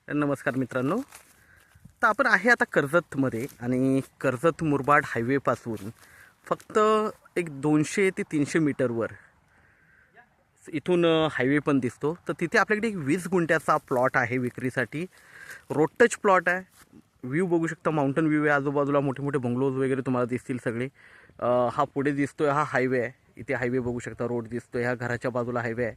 नमस्कार मित्रांनो. तर आपण आहे आता कर्जतमध्ये आणि कर्जत मुरबाड हायवेपासून फक्त एक 200 ते 300 मीटरवर इथून हायवे पण दिसतो. तर तिथे आपल्याकडे एक 20 गुंठ्याचा प्लॉट आहे विक्रीसाठी. रोड टच प्लॉट आहे. व्ह्यू बघू शकता, माउंटन व्ह्यू आहे. आजूबाजूला मोठे मोठे बंगलोज वगैरे तुम्हाला दिसतील सगळे. हा पुढे दिसतोय हा हायवे आहे. इथे हायवे बघू शकता, रोड दिसतोय. ह्या घराच्या बाजूला हायवे आहे,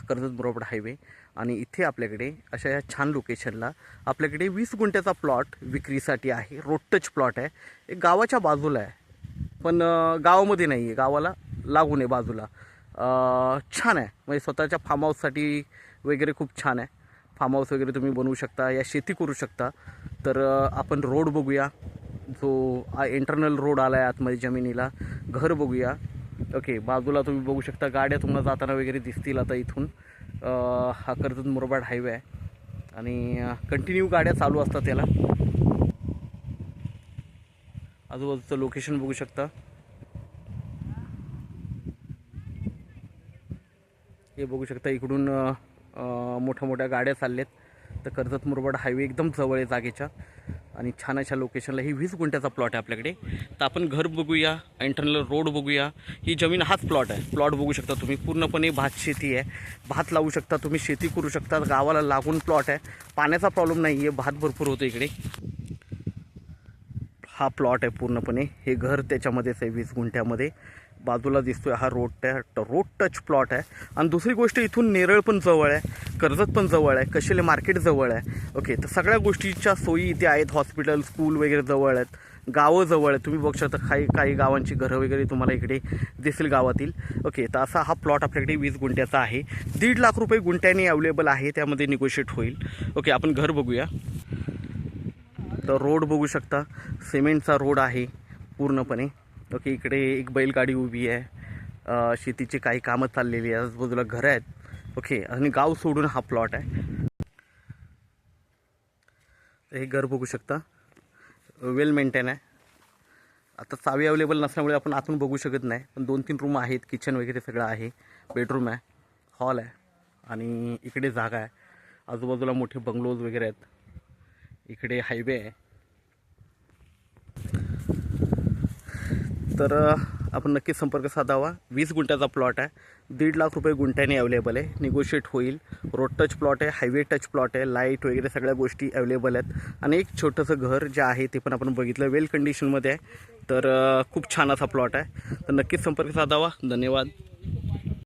कर्जत मुरबाड हायवे. आणि इथे आपल्याकडे अशा या छान लोकेशनला आपल्याकडे 20 गुंठ्याचा प्लॉट विक्रीसाठी आहे. रोड टच प्लॉट आहे. एक गावाच्या बाजूला आहे, पण गावामध्ये नाही आहे, गावाला लागून आहे बाजूला. छान आहे, म्हणजे स्वतःच्या फार्म हाऊससाठी वगैरे खूप छान आहे. फार्म हाऊस वगैरे तुम्ही बनवू शकता, या शेती करू शकता. तर आपण रोड बघूया, जो इंटरनल रोड आला आहे आतमध्ये जमिनीला. घर बघूया. ओके, बाजूला तुम्ही बघू शकता गाड्या तुम्हाला जाताना वगैरे दिसतील. आता इथून हा कर्जत मुरबाड हायवे आहे आणि कंटिन्यू गाड्या चालू असतात त्याला. आजूबाजूचं लोकेशन बघू शकता. हे बघू शकता, इकडून मोठ्या मोठ्या गाड्या चालल्यात. तर कर्जत मुरबाड हायवे एकदम जवळ आहे जागेच्या आणि छान अशा लोकेशनला ही 20 गुंठ्याचा प्लॉट आहे आपल्याकडे. तर आपण घर बघूया, इंटरनल रोड बघूया. ही जमीन हाच प्लॉट आहे. प्लॉट बघू शकता तुम्ही, पूर्णपणे भात शेती आहे. भात लावू शकता तुम्ही, शेती करू शकता. गावाला लागून प्लॉट आहे, पाण्याचा प्रॉब्लेम नाही आहे, भात भरपूर होतो इकडे. हा प्लॉट आहे पूर्णपणे. हे घर त्याच्यामध्येच आहे 20 गुंठ्यामध्ये. बाजूला दिसतोय हा रोड टच प्लॉट आहे. आणि दुसरी गोष्ट, इथून नेरळ पण जवळ आहे, कर्जत पण जवळ आहे, कशेले मार्केट जवळ आहे. ओके, तर सगळ्या गोष्टीच्या सोयी इथे आहेत. हॉस्पिटल, स्कूल वगैरे जवळ आहेत. गावं जवळ आहेत. तुम्ही बघू शकता काही गावांची घरं वगैरे तुम्हाला इकडे दिसेल गावातील. ओके, तर असा हा प्लॉट आपल्याकडे 20 गुंठ्याचा आहे. 1.5 लाख रुपये गुंठ्याने अवेलेबल आहे, त्यामध्ये निगोशिएट होईल. ओके, आपण घर बघूया. तर रोड बघू शकता, सिमेंटचा रोड आहे पूर्णपणे. ओके, इकडे एक बैलगाडी उभी आहे. शेतीची काही कामं चाललेली आहे. आजूबाजूला घरं आहेत. ओके, आणि गाव सोडून हा प्लॉट आहे. हे घर बघू शकता, वेल मेंटेन आहे. आता चावी अवेलेबल नसल्यामुळे आपण आतून बघू शकत नाही, पण 2-3 रूम आहेत, किचन वगैरे सगळं आहे. बेडरूम आहे, हॉल आहे आणि इकडे जागा आहे. आजूबाजूला मोठे बंगलोज वगैरे आहेत. इकडे हायवे आहे. तर आपण नक्कीच संपर्क साधावा. 20 गुंठ्याचा प्लॉट आहे. 1.5 लाख रुपये गुंठ्याने अवेलेबल आहे, निगोशिएट होईल. रोड टच प्लॉट आहे, हायवे टच प्लॉट आहे. लाईट वगैरे सगळ्या गोष्टी अवेलेबल आहेत. आणि एक छोटंसं घर जे आहे ते पण आपण बघितलं, वेल कंडिशनमध्ये आहे. तर खूप छान असा प्लॉट आहे. तर नक्कीच संपर्क साधावा. धन्यवाद.